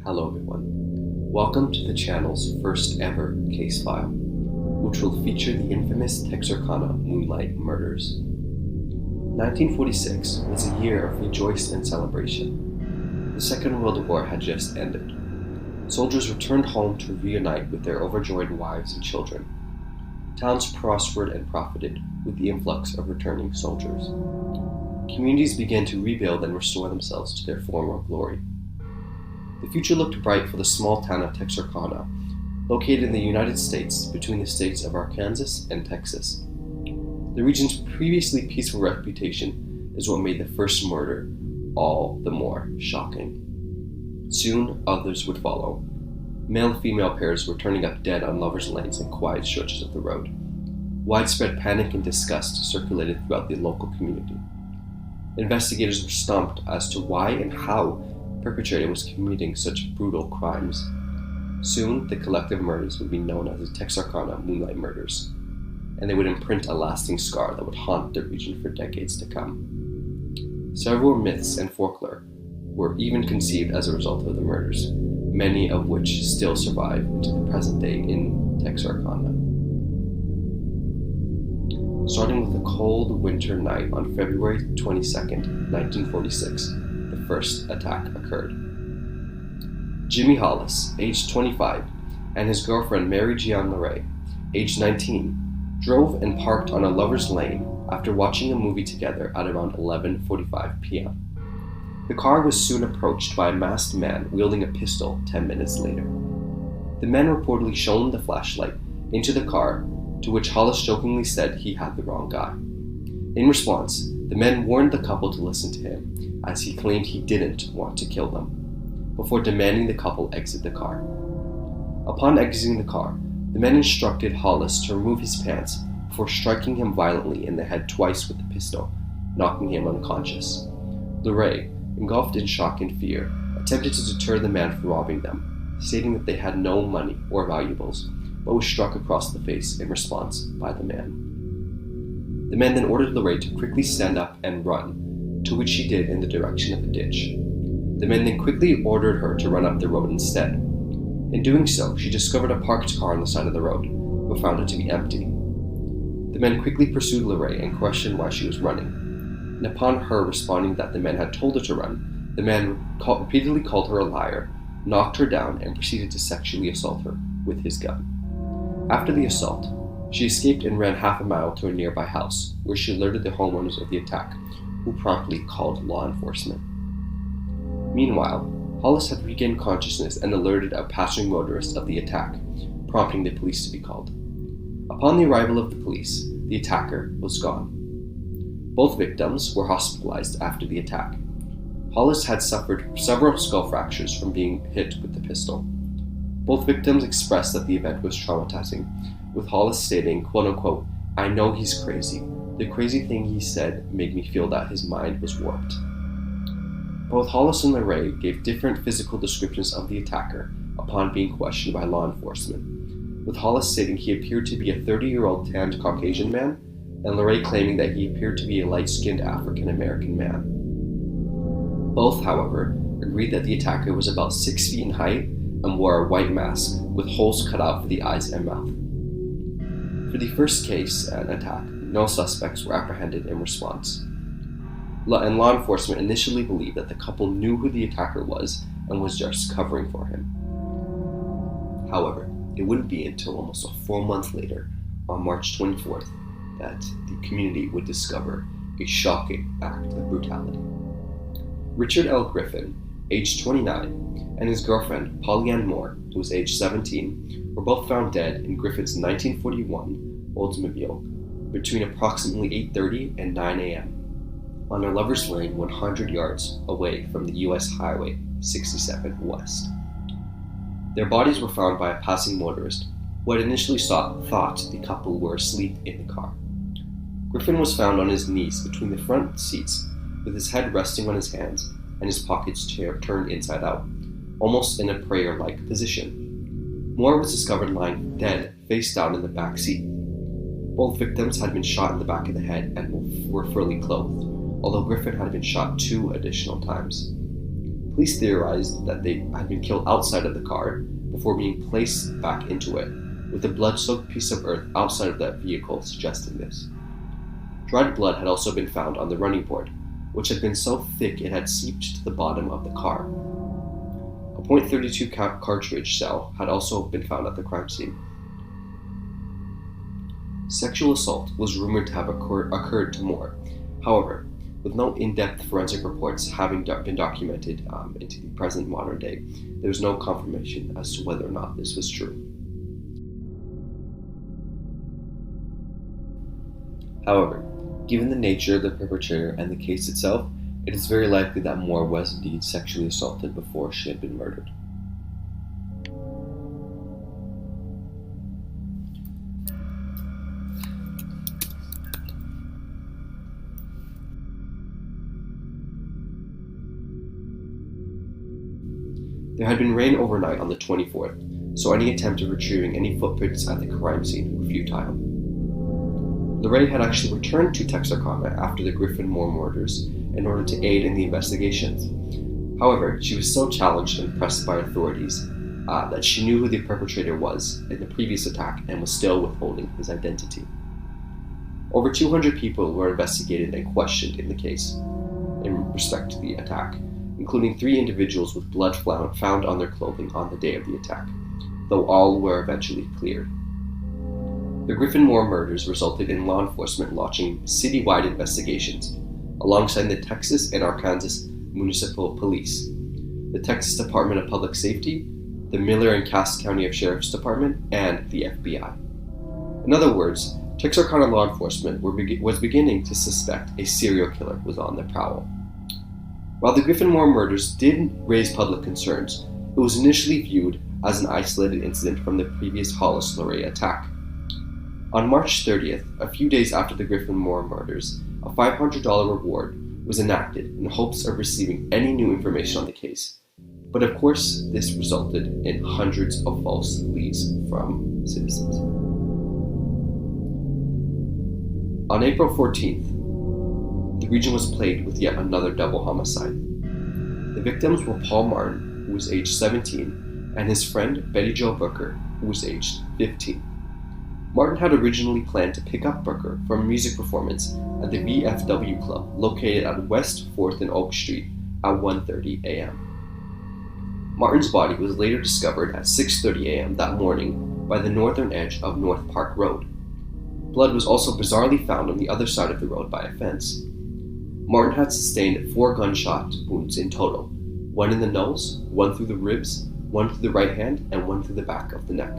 Hello everyone. Welcome to the channel's first ever Casefile, which will feature the infamous Texarkana Moonlight murders. 1946 was a year of rejoice and celebration. The Second World War had just ended. Soldiers returned home to reunite with their overjoyed wives and children. Towns prospered and profited with the influx of returning soldiers. Communities began to rebuild and restore themselves to their former glory. The future looked bright for the small town of Texarkana, located in the United States between the states of Arkansas and Texas. The region's previously peaceful reputation is what made the first murder all the more shocking. Soon, others would follow. Male and female pairs were turning up dead on lovers' lanes and quiet stretches of the road. Widespread panic and disgust circulated throughout the local community. Investigators were stumped as to why and how the perpetrator was committing such brutal crimes. Soon, the collective murders would be known as the Texarkana Moonlight murders, and they would imprint a lasting scar that would haunt the region for decades to come. Several myths and folklore were even conceived as a result of the murders, many of which still survive into the present day in Texarkana. Starting with a cold winter night on February 22nd, 1946, the first attack occurred. Jimmy Hollis, aged 25, and his girlfriend Mary Jeanne LeRae, aged 19, drove and parked on a lover's lane after watching a movie together at around 11:45 p.m. The car was soon approached by a masked man wielding a pistol 10 minutes later. The man reportedly shone the flashlight into the car, to which Hollis jokingly said he had the wrong guy. In response, the man warned the couple to listen to him, as he claimed he didn't want to kill them, before demanding the couple exit the car. Upon exiting the car, the man instructed Hollis to remove his pants before striking him violently in the head twice with the pistol, knocking him unconscious. LeRae, engulfed in shock and fear, attempted to deter the man from robbing them, stating that they had no money or valuables, but was struck across the face in response by the man. The man then ordered LeRae to quickly stand up and run, to which she did in the direction of a ditch. The man then quickly ordered her to run up the road instead. In doing so, she discovered a parked car on the side of the road, but found it to be empty. The man quickly pursued LeRae and questioned why she was running. And upon her responding that the man had told her to run, the man repeatedly called her a liar, knocked her down, and proceeded to sexually assault her with his gun. After the assault, she escaped and ran half a mile to a nearby house, where she alerted the homeowners of the attack, who promptly called law enforcement. Meanwhile, Hollis had regained consciousness and alerted a passing motorist of the attack, prompting the police to be called. Upon the arrival of the police, the attacker was gone. Both victims were hospitalized after the attack. Hollis had suffered several skull fractures from being hit with the pistol. Both victims expressed that the event was traumatizing, with Hollis stating, quote-unquote, "I know he's crazy. The crazy thing he said made me feel that his mind was warped." Both Hollis and LeRae gave different physical descriptions of the attacker upon being questioned by law enforcement, with Hollis stating he appeared to be a 30-year-old tanned Caucasian man, and LeRae claiming that he appeared to be a light-skinned African-American man. Both, however, agreed that the attacker was about 6 feet in height and wore a white mask with holes cut out for the eyes and mouth. For the first case and attack, no suspects were apprehended in response. And law enforcement initially believed that the couple knew who the attacker was and was just covering for him. However, it wouldn't be until almost a full month later, on March 24th, that the community would discover a shocking act of brutality. Richard L. Griffin, aged 29, and his girlfriend, Polly-Ann Moore, who was aged 17, were both found dead in Griffin's 1941 Oldsmobile between approximately 8:30 and 9 a.m. on a lover's lane 100 yards away from the U.S. Highway 67 West. Their bodies were found by a passing motorist who had initially thought the couple were asleep in the car. Griffin was found on his knees between the front seats, with his head resting on his hands and his pockets turned inside out, almost in a prayer-like position. Moore was discovered lying dead, face down in the back seat. Both victims had been shot in the back of the head and were fully clothed, although Griffin had been shot 2 additional times. Police theorized that they had been killed outside of the car before being placed back into it, with a blood-soaked piece of earth outside of that vehicle suggesting this. Dried blood had also been found on the running board, which had been so thick it had seeped to the bottom of the car. A .32 cartridge shell had also been found at the crime scene. Sexual assault was rumored to have occurred to Moore. However, with no in-depth forensic reports having been documented into the present modern day, there was no confirmation as to whether or not this was true. However, given the nature of the perpetrator and the case itself, it is very likely that Moore was indeed sexually assaulted before she had been murdered. There had been rain overnight on the 24th, so any attempt of retrieving any footprints at the crime scene were futile. Lorraine had actually returned to Texarkana after the Griffin Moore murders in order to aid in the investigations. However, she was so challenged and pressed by authorities that she knew who the perpetrator was in the previous attack and was still withholding his identity. Over 200 people were investigated and questioned in the case in respect to the attack, including 3 individuals with blood found on their clothing on the day of the attack, though all were eventually cleared. The Griffin Moore murders resulted in law enforcement launching citywide investigations alongside the Texas and Arkansas Municipal Police, the Texas Department of Public Safety, the Miller and Cass County Sheriff's Department, and the FBI. In other words, Texarkana law enforcement was beginning to suspect a serial killer was on the prowl. While the Griffin Moore murders did raise public concerns, it was initially viewed as an isolated incident from the previous Hollis-Luray attack. On March 30th, a few days after the Griffin Moore murders, a $500 reward was enacted in hopes of receiving any new information on the case. But of course, this resulted in hundreds of false leads from citizens. On April 14th, the region was plagued with yet another double homicide. The victims were Paul Martin, who was aged 17, and his friend Betty Jo Booker, who was aged 15. Martin had originally planned to pick up Booker from a music performance at the VFW Club located at West 4th and Oak Street at 1:30 a.m. Martin's body was later discovered at 6:30 a.m. that morning by the northern edge of North Park Road. Blood was also bizarrely found on the other side of the road by a fence. Martin had sustained 4 gunshot wounds in total, 1 in the nose, 1 through the ribs, 1 through the right hand, and 1 through the back of the neck.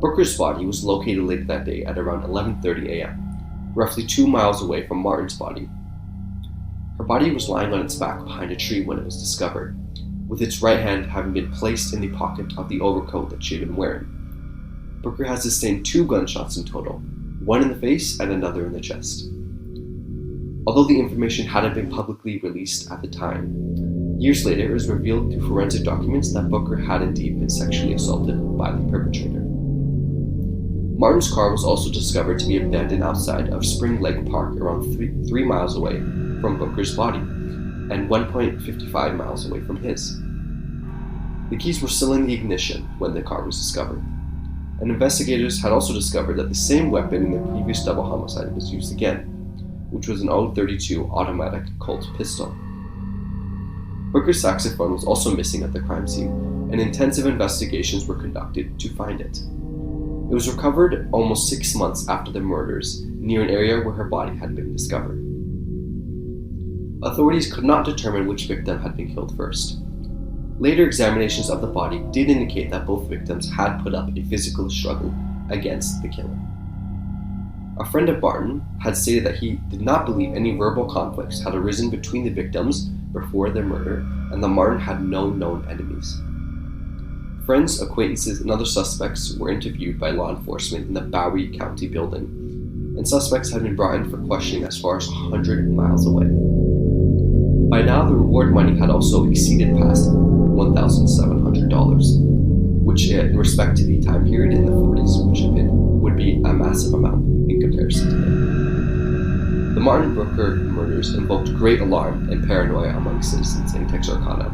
Booker's body was located later that day at around 11:30 a.m., roughly 2 miles away from Martin's body. Her body was lying on its back behind a tree when it was discovered, with its right hand having been placed in the pocket of the overcoat that she had been wearing. Booker had sustained 2 gunshots in total, 1 in the face and another in the chest. Although the information hadn't been publicly released at the time, years later it was revealed through forensic documents that Booker had indeed been sexually assaulted by the perpetrator. Martin's car was also discovered to be abandoned outside of Spring Lake Park around 3 miles away from Booker's body and 1.55 miles away from his. The keys were still in the ignition when the car was discovered, and investigators had also discovered that the same weapon in the previous double homicide was used again, which was an .032 automatic Colt pistol. Booker's saxophone was also missing at the crime scene, and intensive investigations were conducted to find it. It was recovered almost 6 months after the murders, near an area where her body had been discovered. Authorities could not determine which victim had been killed first. Later examinations of the body did indicate that both victims had put up a physical struggle against the killer. A friend of Martin had stated that he did not believe any verbal conflicts had arisen between the victims before their murder, and that Martin had no known enemies. Friends, acquaintances, and other suspects were interviewed by law enforcement in the Bowie County building, and suspects had been brought in for questioning as far as 100 miles away. By now, the reward money had also exceeded past $1,700, which in respect to the time period in the 40s, would be a massive amount in comparison today. The Martin Brooker murders invoked great alarm and paranoia among citizens in Texarkana.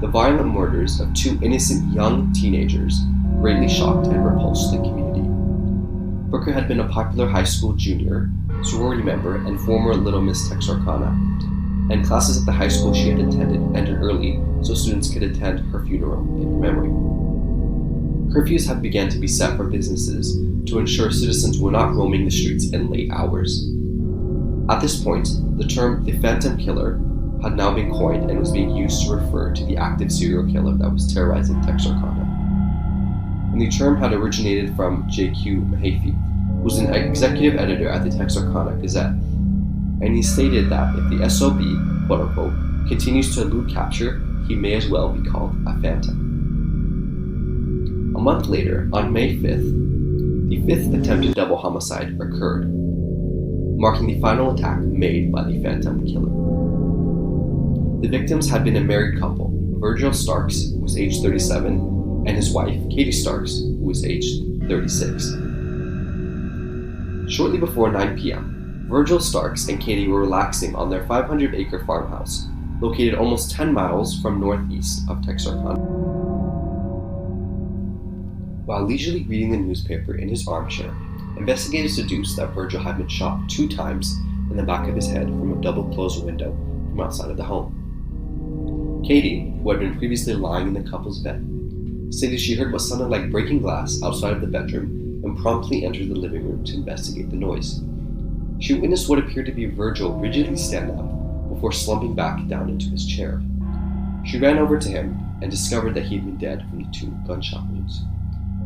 The violent murders of two innocent young teenagers greatly shocked and repulsed the community. Brooker had been a popular high school junior, sorority member, and former Little Miss Texarkana, and classes at the high school she had attended ended early so students could attend her funeral in her memory. Curfews had begun to be set for businesses to ensure citizens were not roaming the streets in late hours. At this point, the term "the Phantom Killer" had now been coined and was being used to refer to the active serial killer that was terrorizing Texarkana. And the term had originated from J.Q. Mahaffey, who was an executive editor at the Texarkana Gazette, and he stated that if the SOB, quote-unquote, continues to elude capture, he may as well be called a phantom. A month later, on May 5th, the fifth attempted double homicide occurred, marking the final attack made by the Phantom Killer. The victims had been a married couple, Virgil Starks, who was age 37, and his wife, Katie Starks, who was aged 36. Shortly before 9 p.m., Virgil Starks and Katie were relaxing on their 500-acre farmhouse, located almost 10 miles from northeast of Texarkana. While leisurely reading the newspaper in his armchair, investigators deduced that Virgil had been shot 2 times in the back of his head from a double-closed window from outside of the home. Katie, who had been previously lying in the couple's bed, stated she heard what sounded like breaking glass outside of the bedroom and promptly entered the living room to investigate the noise. She witnessed what appeared to be Virgil rigidly stand up before slumping back down into his chair. She ran over to him and discovered that he had been dead from the 2 gunshot wounds.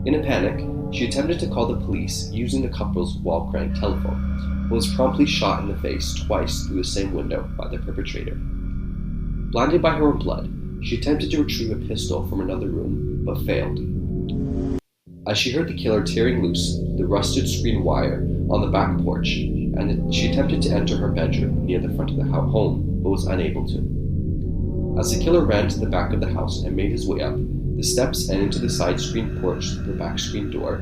In a panic, she attempted to call the police using the couple's wall-crank telephone, but was promptly shot in the face twice through the same window by the perpetrator. Blinded by her own blood, she attempted to retrieve a pistol from another room, but failed. As she heard the killer tearing loose the rusted screen wire on the back porch, and she attempted to enter her bedroom near the front of the home, but was unable to. As the killer ran to the back of the house and made his way up the steps and into the side screen porch through the back screen door,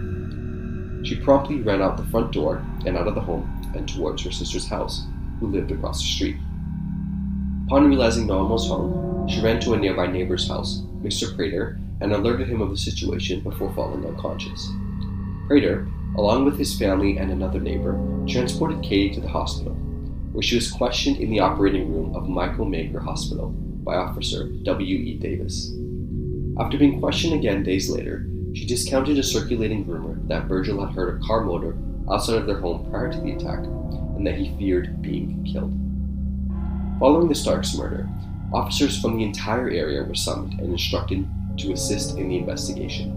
she promptly ran out the front door and out of the home and towards her sister's house, who lived across the street. Upon realizing no one was home, she ran to a nearby neighbor's house, Mr. Prater, and alerted him of the situation before falling unconscious. Prater, along with his family and another neighbor, transported Katie to the hospital, where she was questioned in the operating room of Michael Mager Hospital by Officer W.E. Davis. After being questioned again days later, she discounted a circulating rumor that Virgil had heard a car motor outside of their home prior to the attack, and that he feared being killed. Following the Starks murder, officers from the entire area were summoned and instructed to assist in the investigation.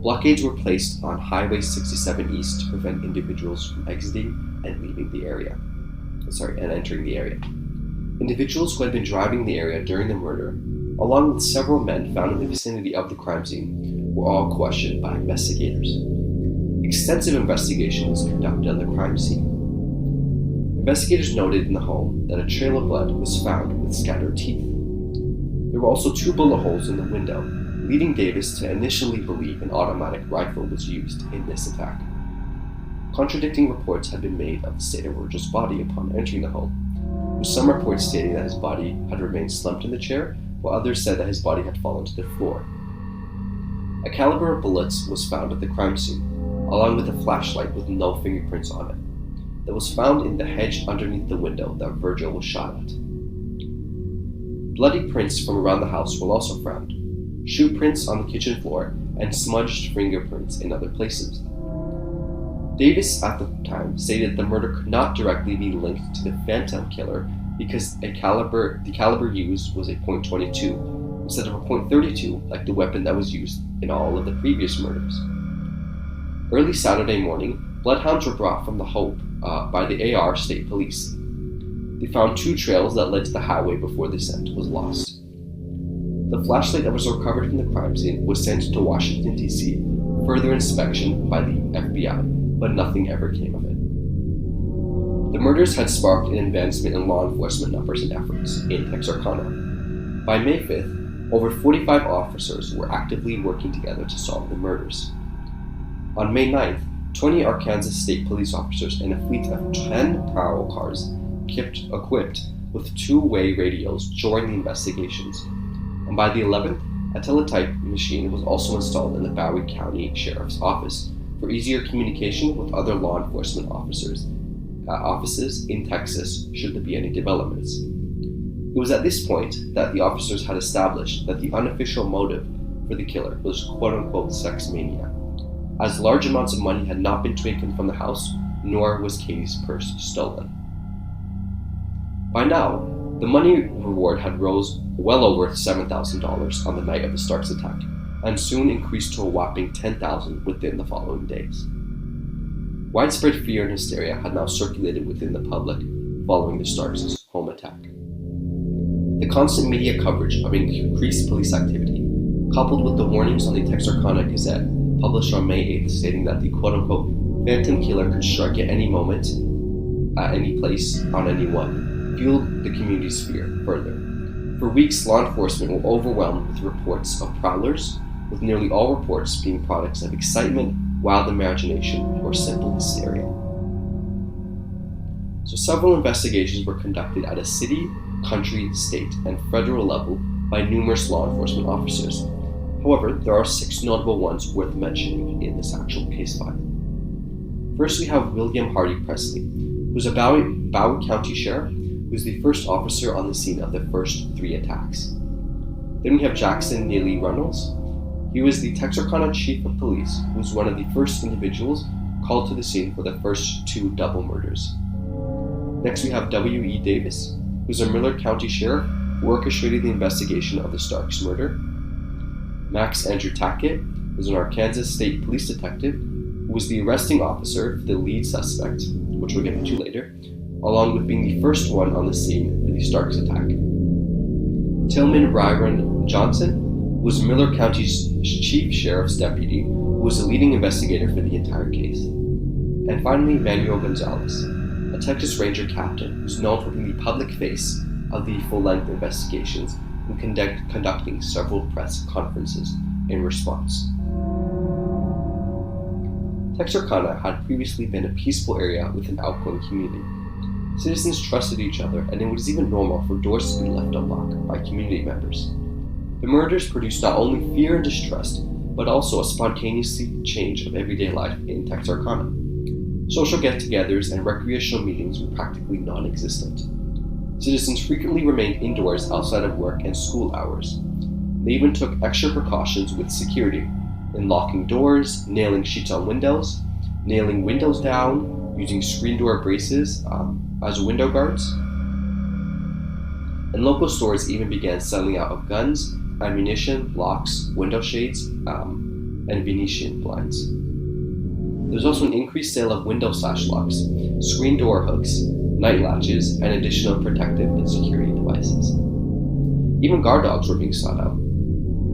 Blockades were placed on Highway 67 East to prevent individuals from exiting and leaving the area. And entering the area. Individuals who had been driving the area during the murder, along with several men found in the vicinity of the crime scene, were all questioned by investigators. Extensive investigation was conducted on the crime scene. Investigators noted in the home that a trail of blood was found with scattered teeth. There were also 2 bullet holes in the window, leading Davis to initially believe an automatic rifle was used in this attack. Contradicting reports had been made of the state of Virgil's body upon entering the home, with some reports stating that his body had remained slumped in the chair, while others said that his body had fallen to the floor. A caliber of bullets was found at the crime scene, along with a flashlight with no fingerprints on it, that was found in the hedge underneath the window that Virgil was shot at. Bloody prints from around the house were also found, shoe prints on the kitchen floor, and smudged fingerprints in other places. Davis at the time stated the murder could not directly be linked to the Phantom Killer because the caliber used was a .22 instead of a .32 like the weapon that was used in all of the previous murders. Early Saturday morning, bloodhounds were brought from the Hope by the AR State Police. They found 2 trails that led to the highway before the scent was lost. The flashlight that was recovered from the crime scene was sent to Washington, D.C. for further inspection by the FBI, but nothing ever came of it. The murders had sparked an advancement in law enforcement numbers and efforts in Texarkana. By May 5th, over 45 officers were actively working together to solve the murders. On May 9th, 20 Arkansas State police officers and a fleet of 10 patrol cars equipped with two-way radios joined the investigations. And by the 11th, a teletype machine was also installed in the Bowie County Sheriff's Office for easier communication with other law enforcement offices in Texas should there be any developments. It was at this point that the officers had established that the unofficial motive for the killer was quote-unquote sex mania, as large amounts of money had not been taken from the house, nor was Katie's purse stolen. By now, the money reward had rose well over $7,000 on the night of the Starks attack, and soon increased to a whopping $10,000 within the following days. Widespread fear and hysteria had now circulated within the public following the Starks' home attack. The constant media coverage of increased police activity, coupled with the warnings on the Texarkana Gazette published on May 8th stating that the quote-unquote phantom killer could strike at any moment, at any place, on anyone, fueled the community's fear further. For weeks, law enforcement were overwhelmed with reports of prowlers, with nearly all reports being products of excitement, wild imagination, or simple hysteria. So several investigations were conducted at a city, country, state, and federal level by numerous law enforcement officers. However, there are 6 notable ones worth mentioning in this actual case file. First, we have William Hardy Presley, who was a Bowie County Sheriff, who was the first officer on the scene of the first 3 attacks. Then we have Jackson Neely Reynolds. He was the Texarkana Chief of Police, who was one of the first individuals called to the scene for the first 2 double murders. Next, we have W.E. Davis, who was a Miller County Sheriff who orchestrated the investigation of the Starks murder. Max Andrew Tackett was an Arkansas State Police detective who was the arresting officer for the lead suspect, which we'll get into later, along with being the first one on the scene for the Starks attack. Tillman Byron Johnson was Miller County's Chief Sheriff's Deputy who was the leading investigator for the entire case. And finally, Manuel Gonzalez, a Texas Ranger captain who's known for being the public face of the full-length investigations and conducting several press conferences in response. Texarkana had previously been a peaceful area with an outgoing community. Citizens trusted each other, and it was even normal for doors to be left unlocked by community members. The murders produced not only fear and distrust, but also a spontaneous change of everyday life in Texarkana. Social get-togethers and recreational meetings were practically non-existent. Citizens frequently remained indoors outside of work and school hours. They even took extra precautions with security, in locking doors, nailing sheets on windows, nailing windows down, using screen door braces as window guards. And local stores even began selling out of guns, ammunition, locks, window shades, and Venetian blinds. There's also an increased sale of window sash locks, screen door hooks, night latches, and additional protective and security devices. Even guard dogs were being sought out.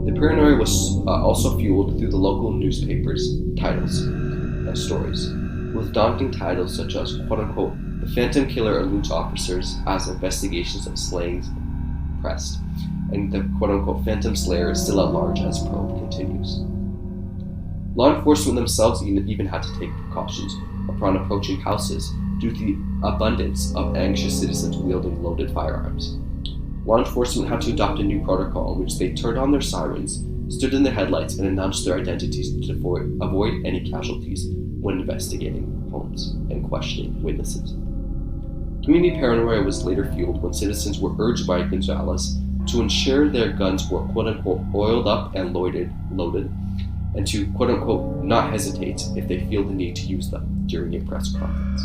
The paranoia was also fueled through the local newspapers' titles and stories, with daunting titles such as, quote-unquote, "The Phantom Killer Eludes Officers as Investigations of Slayings Pressed," and the, quote-unquote, "Phantom Slayer is still at large as probe continues." Law enforcement themselves even had to take precautions upon approaching houses due to the abundance of anxious citizens wielding loaded firearms. Law enforcement had to adopt a new protocol in which they turned on their sirens, stood in their headlights, and announced their identities to avoid any casualties when investigating homes and questioning witnesses. Community paranoia was later fueled when citizens were urged by Gonzalez to ensure their guns were quote-unquote oiled up and loaded, and to quote-unquote not hesitate if they feel the need to use them during a press conference.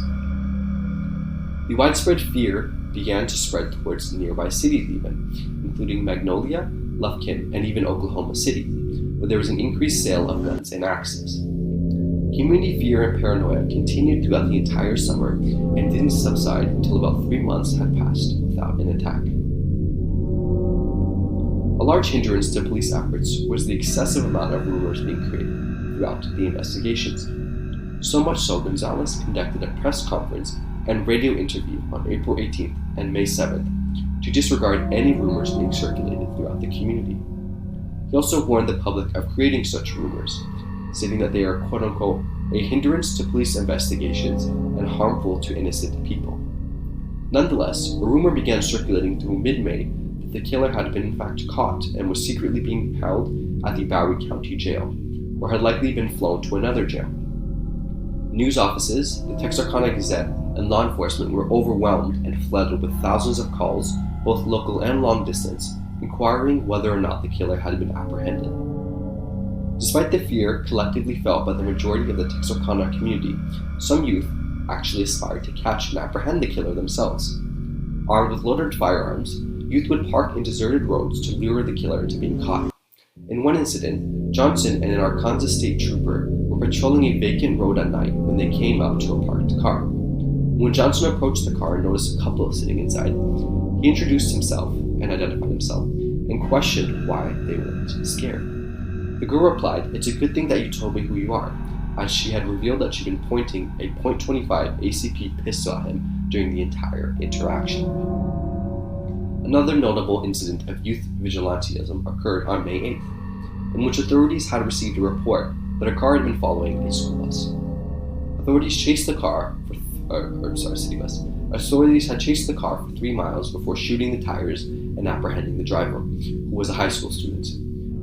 The widespread fear began to spread towards nearby cities even, including Magnolia, Lufkin, and even Oklahoma City, where there was an increased sale of guns and axes. Community fear and paranoia continued throughout the entire summer and didn't subside until about 3 months had passed without an attack. A large hindrance to police efforts was the excessive amount of rumors being created throughout the investigations. So much so, Gonzalez conducted a press conference and radio interview on April 18th and May 7th to disregard any rumors being circulated throughout the community. He also warned the public of creating such rumors, stating that they are quote-unquote a hindrance to police investigations, and harmful to innocent people. Nonetheless, a rumor began circulating through mid-May that the killer had been in fact caught and was secretly being held at the Bowie County Jail, or had likely been flown to another jail. News offices, the Texarkana Gazette, and law enforcement were overwhelmed and flooded with thousands of calls, both local and long distance, inquiring whether or not the killer had been apprehended. Despite the fear collectively felt by the majority of the Texarkana community, some youth actually aspired to catch and apprehend the killer themselves. Armed with loaded firearms, youth would park in deserted roads to lure the killer into being caught. In one incident, Johnson and an Arkansas state trooper were patrolling a vacant road at night when they came up to a parked car. When Johnson approached the car and noticed a couple sitting inside, he introduced himself and identified himself, and questioned why they weren't scared. The girl replied, "It's a good thing that you told me who you are," as she had revealed that she'd been pointing a .25 ACP pistol at him during the entire interaction. Another notable incident of youth vigilantism occurred on May 8th, in which authorities had received a report that a car had been following a school bus. Authorities chased the car city bus. Authorities had chased the car for 3 miles before shooting the tires and apprehending the driver, who was a high school student.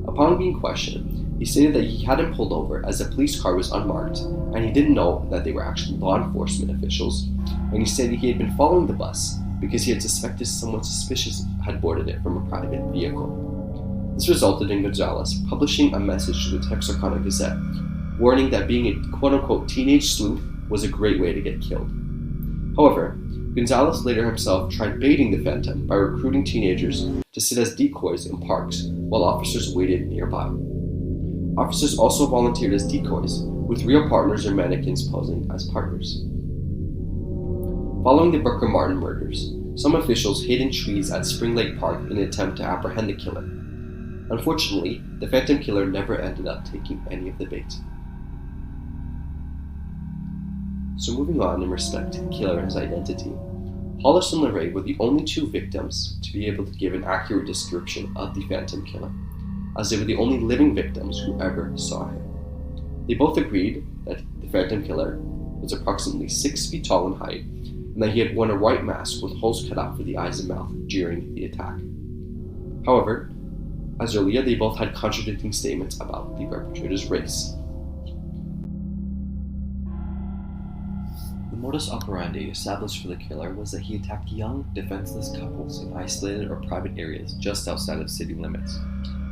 Upon being questioned, he stated that he hadn't pulled over as the police car was unmarked, and he didn't know that they were actually law enforcement officials, and he stated he had been following the bus because he had suspected someone suspicious had boarded it from a private vehicle. This resulted in Gonzalez publishing a message to the Texarkana Gazette, warning that being a quote-unquote teenage sleuth was a great way to get killed. However, Gonzalez later himself tried baiting the Phantom by recruiting teenagers to sit as decoys in parks while officers waited nearby. Officers also volunteered as decoys, with real partners or mannequins posing as partners. Following the Booker Martin murders, some officials hid in trees at Spring Lake Park in an attempt to apprehend the killer. Unfortunately, the Phantom Killer never ended up taking any of the bait. So moving on in respect to the killer and his identity, Hollis and LeRae were the only two victims to be able to give an accurate description of the Phantom Killer, as they were the only living victims who ever saw him. They both agreed that the Phantom Killer was approximately 6 feet tall in height, and that he had worn a white mask with holes cut out for the eyes and mouth during the attack. However, as earlier, they both had contradicting statements about the perpetrator's race. The modus operandi established for the killer was that he attacked young, defenseless couples in isolated or private areas just outside of city limits,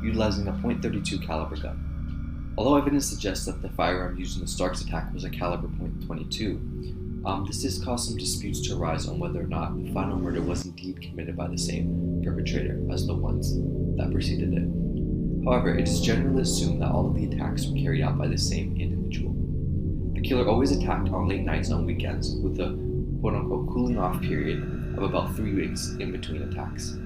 utilizing a .32 caliber gun. Although evidence suggests that the firearm used in the Starks attack was a caliber .22, this has caused some disputes to arise on whether or not the final murder was indeed committed by the same perpetrator as the ones that preceded it. However, it is generally assumed that all of the attacks were carried out by the same individual. The killer always attacked on late nights on weekends, with a quote-unquote cooling off period of about 3 weeks in between attacks.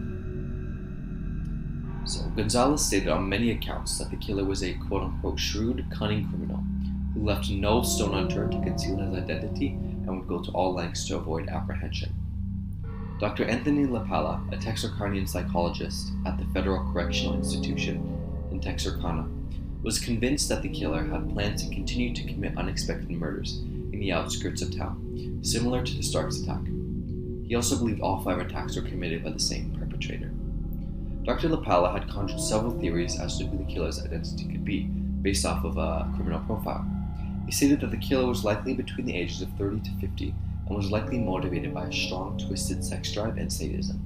So, Gonzalez stated on many accounts that the killer was a quote-unquote shrewd, cunning criminal who left no stone unturned to conceal his identity and would go to all lengths to avoid apprehension. Dr. Anthony LaPalla, a Texarkanian psychologist at the Federal Correctional Institution in Texarkana, was convinced that the killer had planned to continue to commit unexpected murders in the outskirts of town, similar to the Starks attack. He also believed all 5 attacks were committed by the same perpetrator. Dr. LaPalla had conjured several theories as to who the killer's identity could be, based off of a criminal profile. He stated that the killer was likely between the ages of 30 to 50 and was likely motivated by a strong, twisted sex drive and sadism.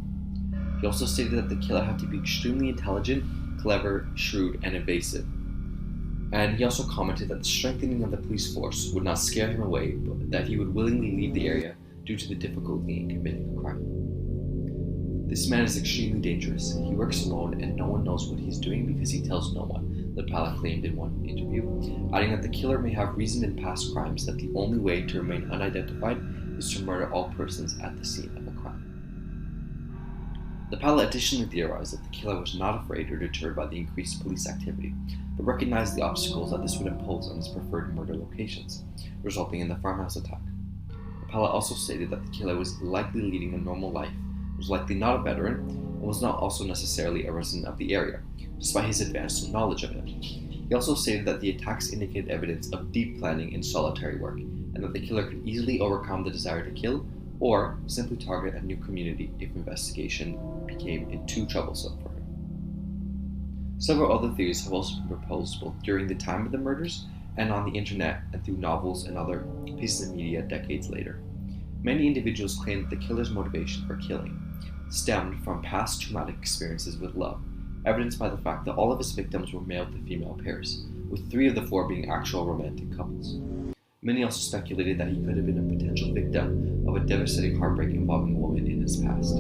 He also stated that the killer had to be extremely intelligent, clever, shrewd, and evasive. And he also commented that the strengthening of the police force would not scare him away, but that he would willingly leave the area due to the difficulty in committing a crime. This man is extremely dangerous. He works alone and no one knows what he's doing because he tells no one, LaPalla claimed in one interview, adding that the killer may have reasoned in past crimes that the only way to remain unidentified is to murder all persons at the scene of a crime. LaPalla additionally theorized that the killer was not afraid or deterred by the increased police activity, but recognized the obstacles that this would impose on his preferred murder locations, resulting in the farmhouse attack. LaPalla also stated that the killer was likely leading a normal life, was likely not a veteran, and was not also necessarily a resident of the area, despite his advanced knowledge of it. He He also stated that the attacks indicated evidence of deep planning and solitary work, and that the killer could easily overcome the desire to kill or simply target a new community if investigation became too troublesome for him. Several other theories have also been proposed both during the time of the murders and on the internet and through novels and other pieces of media decades later. Many individuals claim that the killer's motivation for killing stemmed from past traumatic experiences with love, evidenced by the fact that all of his victims were male to female pairs, with 3 of the 4 being actual romantic couples. Many also speculated that he could have been a potential victim of a devastating heartbreak involving a woman in his past.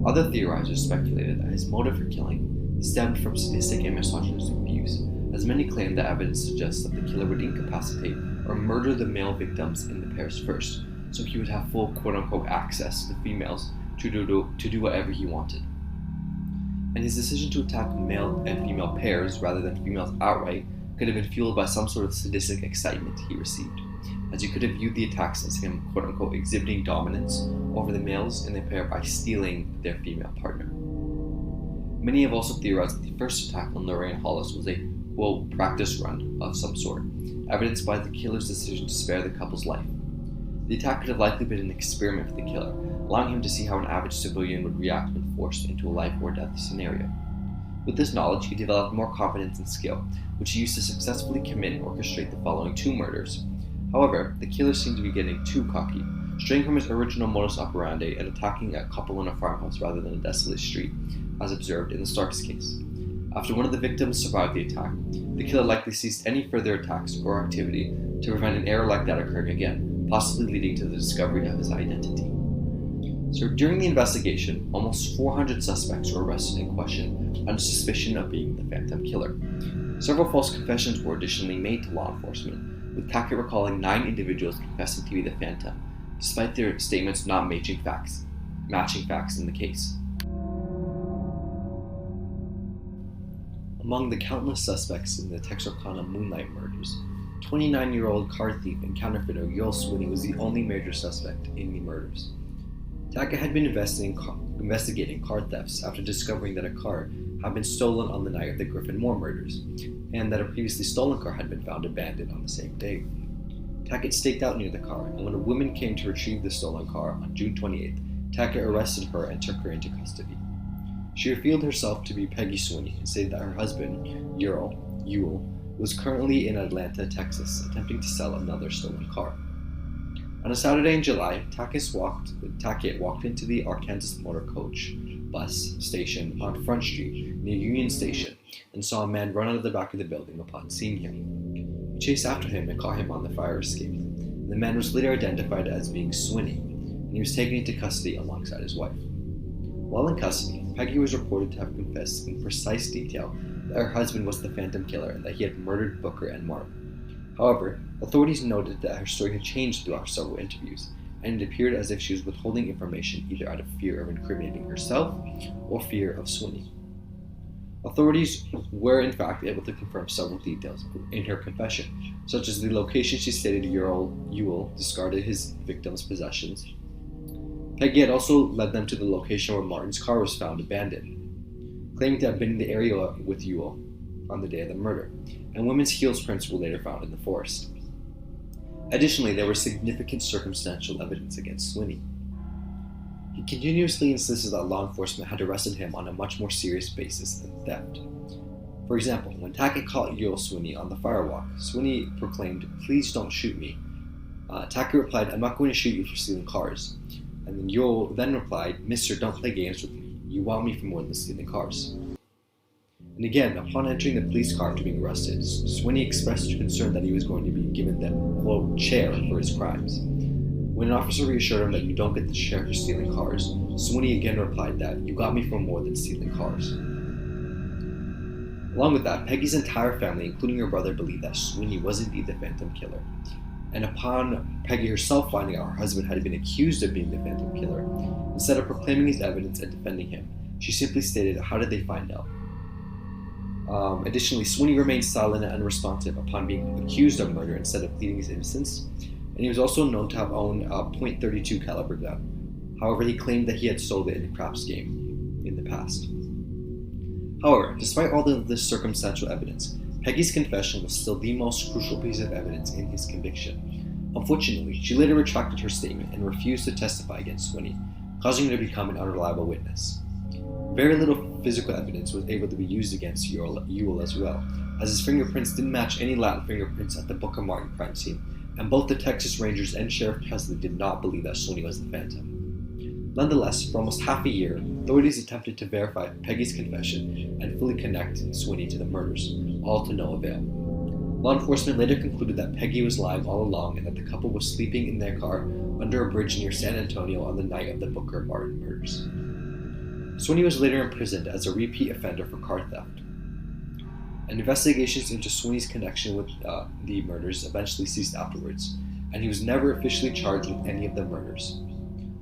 Other theorizers speculated that his motive for killing stemmed from sadistic and misogynistic views, as many claim that evidence suggests that the killer would incapacitate or murder the male victims in the pairs first, so he would have full quote-unquote access to the females to do whatever he wanted. And his decision to attack male and female pairs rather than females outright could have been fueled by some sort of sadistic excitement he received, as you could have viewed the attacks as him quote-unquote exhibiting dominance over the males in the pair by stealing their female partner. Many have also theorized that the first attack on Lorraine Hollis was a quote practice run of some sort, evidenced by the killer's decision to spare the couple's life. The attack could have likely been an experiment for the killer, allowing him to see how an average civilian would react when forced into a life or death scenario. With this knowledge, he developed more confidence and skill, which he used to successfully commit and orchestrate the following 2 murders. However, the killer seemed to be getting too cocky, straying from his original modus operandi and attacking a couple in a farmhouse rather than a desolate street, as observed in the Starks case. After one of the victims survived the attack, the killer likely ceased any further attacks or activity to prevent an error like that occurring again, possibly leading to the discovery of his identity. So during the investigation, almost 400 suspects were arrested and questioned under suspicion of being the Phantom Killer. Several false confessions were additionally made to law enforcement, with Tackett recalling 9 individuals confessing to be the Phantom, despite their statements not matching facts in the case. Among the countless suspects in the Texarkana Moonlight murders, 29-year-old car thief and counterfeiter Yoel Sweeney was the only major suspect in the murders. Tackett had been investigating car thefts after discovering that a car had been stolen on the night of the Griffin Moore murders, and that a previously stolen car had been found abandoned on the same day. Tackett staked out near the car, and when a woman came to retrieve the stolen car on June 28th, Tackett arrested her and took her into custody. She revealed herself to be Peggy Sweeney and stated that her husband, Ewell, was currently in Atlanta, Texas, attempting to sell another stolen car. On a Saturday in July, Tackett walked into the Arkansas Motor Coach bus station on Front Street near Union Station and saw a man run out of the back of the building upon seeing him. He chased after him and caught him on the fire escape. The man was later identified as being Sweeney, and he was taken into custody alongside his wife. While in custody, Peggy was reported to have confessed in precise detail that her husband was the Phantom Killer and that he had murdered Booker and Mark. However, authorities noted that her story had changed throughout several interviews, and it appeared as if she was withholding information either out of fear of incriminating herself or fear of Sweeney. Authorities were in fact able to confirm several details in her confession, such as the location she stated Ewell discarded his victim's possessions. Peggy had also led them to the location where Martin's car was found abandoned, claiming to have been in the area with Ewell on the day of the murder, and women's heels prints were later found in the forest. Additionally, there was significant circumstantial evidence against Sweeney. He continuously insisted that law enforcement had arrested him on a much more serious basis than theft. For example, when Tackett caught Yoel Sweeney on the firewalk, Sweeney proclaimed, "Please don't shoot me." Tackett replied, "I'm not going to shoot you for stealing cars." And then Yoel then replied, "Mister, don't play games with me. You want me for more than stealing cars." And again, upon entering the police car after being arrested, Sweeney expressed concern that he was going to be given the, quote, chair for his crimes. When an officer reassured him that you don't get the chair for stealing cars, Sweeney again replied that, "You got me for more than stealing cars." Along with that, Peggy's entire family, including her brother, believed that Sweeney was indeed the Phantom Killer. And upon Peggy herself finding out her husband had been accused of being the Phantom Killer, instead of proclaiming his evidence and defending him, she simply stated, "How did they find out?" Additionally, Sweeney remained silent and unresponsive upon being accused of murder instead of pleading his innocence, and he was also known to have owned a .32 caliber gun. However, he claimed that he had sold it in a craps game in the past. However, despite all of this circumstantial evidence, Peggy's confession was still the most crucial piece of evidence in his conviction. Unfortunately, she later retracted her statement and refused to testify against Swinney, causing her to become an unreliable witness. Very little physical evidence was able to be used against Ewell as well, as his fingerprints didn't match any Latin fingerprints at the Booker Martin crime scene, and both the Texas Rangers and Sheriff Presley did not believe that Swinney was the Phantom. Nonetheless, for almost half a year, authorities attempted to verify Peggy's confession and fully connect Swinney to the murders, all to no avail. Law enforcement later concluded that Peggy was lying all along and that the couple was sleeping in their car under a bridge near San Antonio on the night of the Booker Martin murders. Swinney was later imprisoned as a repeat offender for car theft. And investigations into Swinney's connection with the murders eventually ceased afterwards, and he was never officially charged with any of the murders,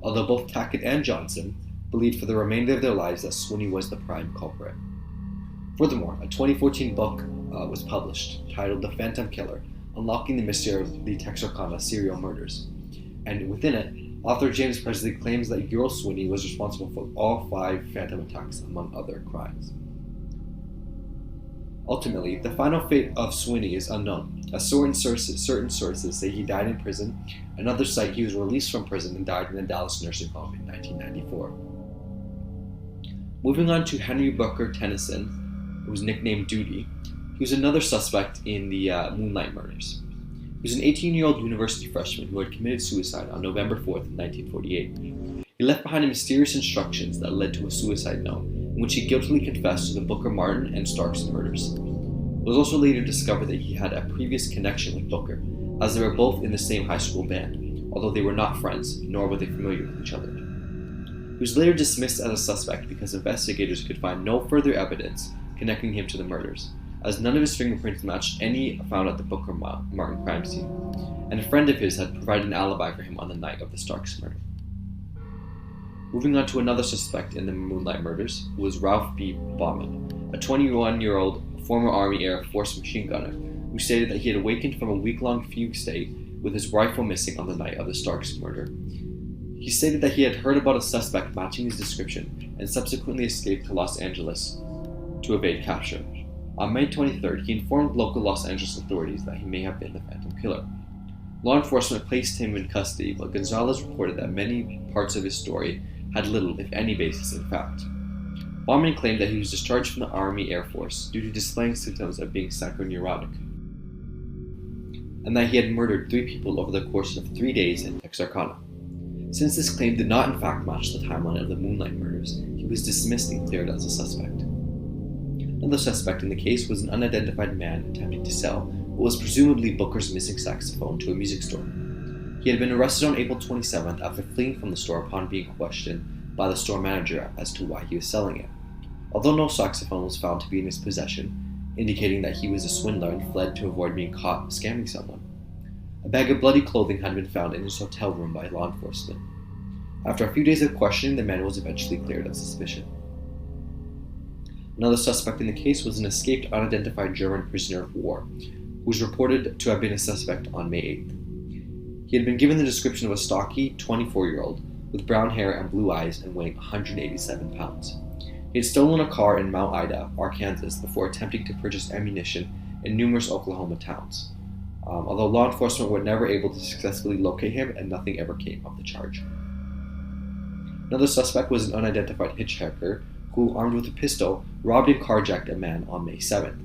although both Tackett and Johnson believed for the remainder of their lives that Swinney was the prime culprit. Furthermore, a 2014 book was published titled The Phantom Killer, Unlocking the Mystery of the Texarkana Serial Murders, and within it, author James Presley claims that Ewell Swinney was responsible for all 5 phantom attacks, among other crimes. Ultimately, the final fate of Swinney is unknown, as certain sources say he died in prison, and others cite he was released from prison and died in a Dallas nursing home in 1994. Moving on to Henry Booker Tennyson, who was nicknamed Duty, he was another suspect in the Moonlight murders. He was an 18-year-old university freshman who had committed suicide on November 4th, 1948. He left behind mysterious instructions that led to a suicide note, in which he guiltily confessed to the Booker Martin and Starks murders. It was also later discovered that he had a previous connection with Booker, as they were both in the same high school band, although they were not friends, nor were they familiar with each other. He was later dismissed as a suspect because investigators could find no further evidence connecting him to the murders, as none of his fingerprints matched any found at the Booker Martin crime scene, and a friend of his had provided an alibi for him on the night of the Starks murder. Moving on to another suspect in the Moonlight murders was Ralph B. Bauman, a 21-year-old former Army Air Force machine gunner who stated that he had awakened from a week-long fugue state with his rifle missing on the night of the Starks murder. He stated that he had heard about a suspect matching his description and subsequently escaped to Los Angeles to evade capture. On May 23rd, he informed local Los Angeles authorities that he may have been the Phantom Killer. Law enforcement placed him in custody, but Gonzalez reported that many parts of his story had little, if any, basis in fact. Bauman claimed that he was discharged from the Army Air Force due to displaying symptoms of being psychoneurotic, and that he had murdered 3 people over the course of 3 days in Texarkana. Since this claim did not in fact match the timeline of the Moonlight murders, he was dismissed and cleared as a suspect. Another suspect in the case was an unidentified man attempting to sell what was presumably Booker's missing saxophone to a music store. He had been arrested on April 27th after fleeing from the store upon being questioned by the store manager as to why he was selling it. Although no saxophone was found to be in his possession, indicating that he was a swindler and fled to avoid being caught scamming someone. A bag of bloody clothing had been found in his hotel room by law enforcement. After a few days of questioning, the man was eventually cleared of suspicion. Another suspect in the case was an escaped unidentified German prisoner of war, who was reported to have been a suspect on May 8th. He had been given the description of a stocky 24-year-old with brown hair and blue eyes and weighing 187 pounds. He had stolen a car in Mount Ida, Arkansas, before attempting to purchase ammunition in numerous Oklahoma towns, although law enforcement were never able to successfully locate him and nothing ever came of the charge. Another suspect was an unidentified hitchhiker who, armed with a pistol, robbed and carjacked a man on May 7th.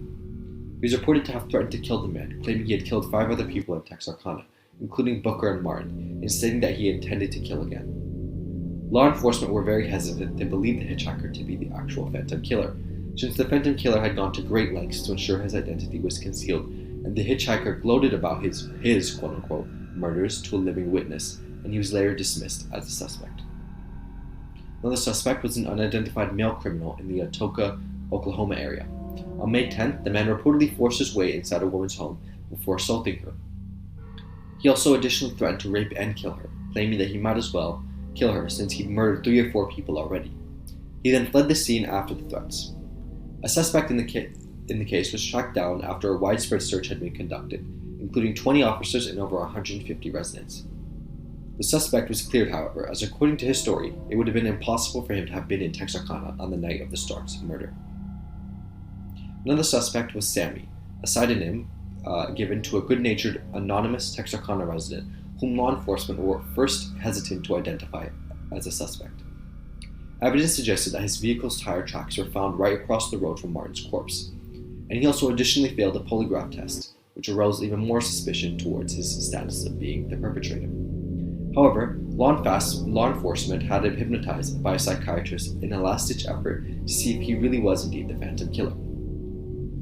He was reported to have threatened to kill the man, claiming he had killed 5 other people in Texarkana, including Booker and Martin, and stating that he intended to kill again. Law enforcement were very hesitant to believe the hitchhiker to be the actual Phantom Killer, since the Phantom Killer had gone to great lengths to ensure his identity was concealed, and the hitchhiker gloated about his quote-unquote murders to a living witness, and he was later dismissed as a suspect. Another suspect was an unidentified male criminal in the Atoka, Oklahoma area. On May 10th, the man reportedly forced his way inside a woman's home before assaulting her. He also additionally threatened to rape and kill her, claiming that he might as well kill her since he'd murdered 3 or 4 people already. He then fled the scene after the threats. A suspect in the case was tracked down after a widespread search had been conducted, including 20 officers and over 150 residents. The suspect was cleared, however, as according to his story, it would have been impossible for him to have been in Texarkana on the night of the Starks murder. Another suspect was Sammy, a pseudonym given to a good-natured, anonymous Texarkana resident whom law enforcement were first hesitant to identify as a suspect. Evidence suggested that his vehicle's tire tracks were found right across the road from Martin's corpse, and he also additionally failed a polygraph test, which aroused even more suspicion towards his status of being the perpetrator. However, law enforcement had him hypnotized by a psychiatrist in a last-ditch effort to see if he really was indeed the phantom killer.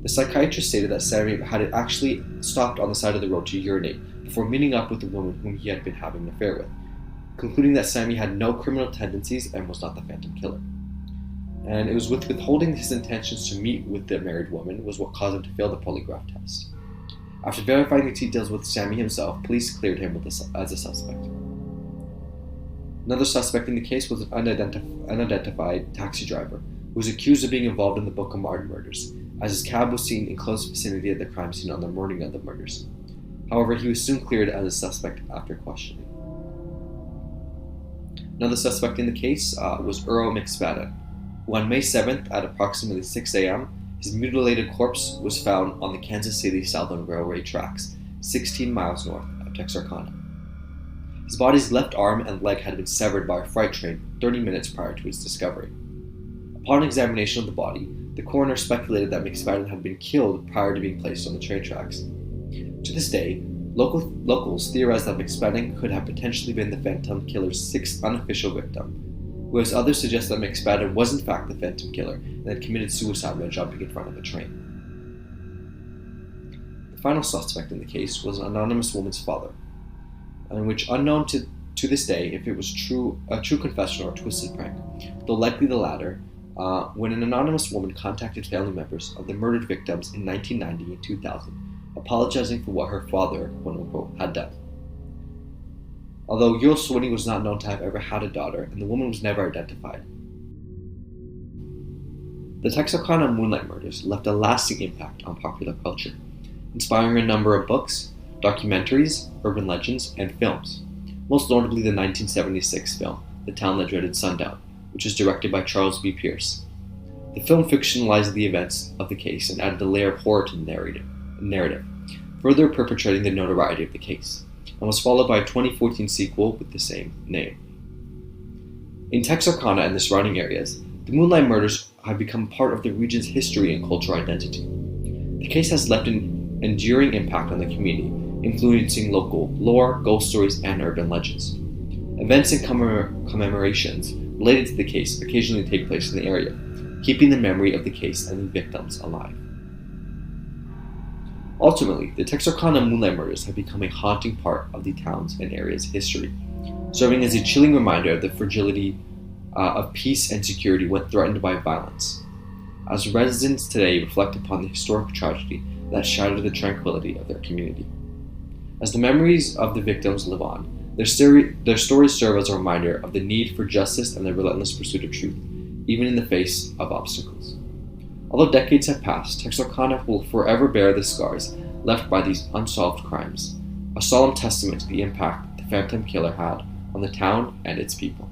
The psychiatrist stated that Sammy had actually stopped on the side of the road to urinate before meeting up with the woman whom he had been having an affair with, concluding that Sammy had no criminal tendencies and was not the phantom killer. And it was with withholding his intentions to meet with the married woman was what caused him to fail the polygraph test. After verifying the details with Sammy himself, police cleared him as a suspect. Another suspect in the case was an unidentified taxi driver who was accused of being involved in the Boca Martin murders, as his cab was seen in close vicinity of the crime scene on the morning of the murders. However, he was soon cleared as a suspect after questioning. Another suspect in the case was Earl McSpadden, who on May 7th at approximately 6 a.m., his mutilated corpse was found on the Kansas City Southern Railway tracks, 16 miles north of Texarkana. His body's left arm and leg had been severed by a freight train 30 minutes prior to his discovery. Upon examination of the body, the coroner speculated that McSpadden had been killed prior to being placed on the train tracks. To this day, locals theorize that McSpadden could have potentially been the phantom killer's sixth unofficial victim, whereas others suggest that McSpadden was in fact the phantom killer and had committed suicide by jumping in front of a train. The final suspect in the case was an anonymous woman's father, in which unknown to this day if it was a true confession or a twisted prank, though likely the latter, when an anonymous woman contacted family members of the murdered victims in 1990 and 2000, apologizing for what her father, quote-unquote, had done. Although Yul Sweeney was not known to have ever had a daughter, and the woman was never identified. The Texarkana Moonlight murders left a lasting impact on popular culture, inspiring a number of books, documentaries, urban legends, and films, most notably the 1976 film, The Town That Dreaded Sundown, which was directed by Charles B. Pierce. The film fictionalized the events of the case and added a layer of horror to the narrative, further perpetuating the notoriety of the case, and was followed by a 2014 sequel with the same name. In Texarkana and the surrounding areas, the Moonlight murders have become part of the region's history and cultural identity. The case has left an enduring impact on the community, influencing local lore, ghost stories, and urban legends. Events and commemorations related to the case occasionally take place in the area, keeping the memory of the case and the victims alive. Ultimately, the Texarkana Moonlight murders have become a haunting part of the town's and area's history, serving as a chilling reminder of the fragility of peace and security when threatened by violence, as residents today reflect upon the historic tragedy that shattered the tranquility of their community. As the memories of the victims live on, their stories serve as a reminder of the need for justice and the relentless pursuit of truth, even in the face of obstacles. Although decades have passed, Texarkana will forever bear the scars left by these unsolved crimes, a solemn testament to the impact the Phantom Killer had on the town and its people.